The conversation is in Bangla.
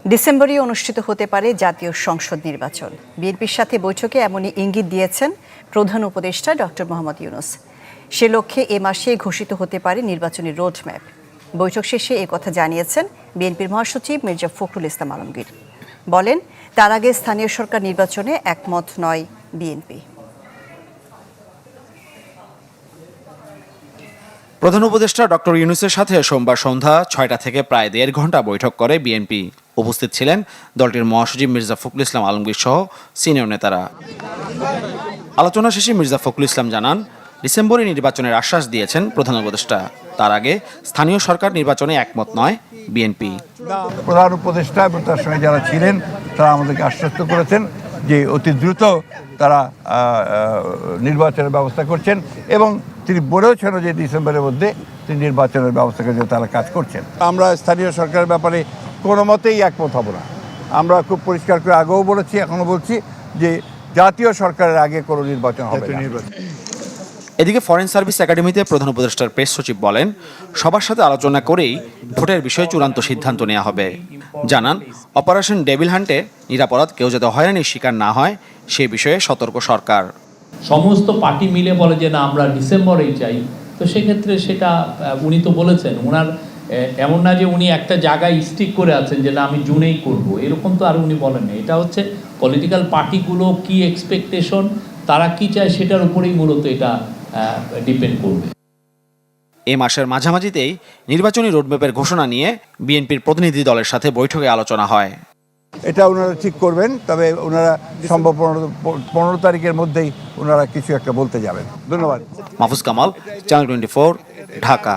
ডিসেম্বরে অনুষ্ঠিত হতে পারে জাতীয় সংসদ নির্বাচন। বিএনপির সাথে বৈঠকে এমনই ইঙ্গিত দিয়েছেন প্রধান উপদেষ্টা ডক্টর মোহাম্মদ ইউনূস। সে লক্ষ্যে এ মাসে ঘোষিত হতে পারে নির্বাচনী রোডম্যাপ। বৈঠক শেষে একথা জানিয়েছেন বিএনপির মহাসচিব মির্জা ফখরুল ইসলাম আলমগীর। বলেন, তার আগে স্থানীয় সরকার নির্বাচনে একমত নয় বিএনপি। প্রধান উপদেষ্টা ডক্টর ইউনূসের সাথে সোমবার সন্ধ্যা ৬টা থেকে প্রায় ১.৫ ঘন্টা বৈঠক করে বিএনপি। উপস্থিত ছিলেন দলটির মহাসচিব মির্জা ফখরুল ইসলাম আলমগীর সহ সিনিয়র নেতারা। আলোচনা শেষে মির্জা ফখরুল ইসলাম জানান, ডিসেম্বরে নির্বাচনের আশ্বাস দিয়েছেন প্রধান উপদেষ্টা। তার আগে স্থানীয় সরকার নির্বাচনে একমত নয় বিএনপি। প্রধান উপদেষ্টা এবং তার সঙ্গে যারা ছিলেন তারা আমাদেরকে আশ্বস্ত করেছেন যে অতি দ্রুত তারা নির্বাচনের ব্যবস্থা করছেন এবং তিনি বলেওছেন যে ডিসেম্বরের মধ্যে তিনি নির্বাচনের ব্যবস্থা করে তারা কাজ করছেন। আমরা স্থানীয় সরকারের ব্যাপারে কোনো মতেই একমত হব না। আমরা খুব পরিষ্কার করে আগেও বলেছি, এখনও বলছি যে জাতীয় সরকারের আগে কোনো নির্বাচন হবে না। এদিকে ফরেন সার্ভিস একাডেমিতে প্রধান উপদেষ্টার প্রেস সচিব বলেন, সবার সাথে আলোচনা করেই ভোটের বিষয়ে চূড়ান্ত সিদ্ধান্ত নেওয়া হবে। জানান, অপারেশন ডেভিল হান্টে নিরাপরাধ কেউ যাতে হয়রানির শিকার না হয় সে বিষয়ে সতর্ক সরকার। সমস্ত পার্টি মিলে বলে যে না আমরা ডিসেম্বরেই চাই, তো সেক্ষেত্রে সেটা উনি তো বলেছেন, ওনার এমন না যে উনি একটা জায়গায় স্টিক করে আছেন যে না আমি জুনেই করব, এরকম তো আর উনি বলেন না। এটা হচ্ছে পলিটিক্যাল পার্টিগুলো কি এক্সপেকটেশন, তারা কি চায় সেটার উপরেই মূলত এটা ডিপেন্ড করবে। এ মাসের মাঝামাঝিতেই নির্বাচনী রোডম্যাপের ঘোষণা নিয়ে বিএনপির প্রতিনিধি দলের সাথে বৈঠকে আলোচনা হয়। এটা ওনারা ঠিক করবেন, তবে ওনারা সম্ভব 15 তারিখের মধ্যেই ওনারা কিছু একটা বলতে যাবেন। ধন্যবাদ। মাহফুজ কামাল, চ্যানেল 24, ঢাকা।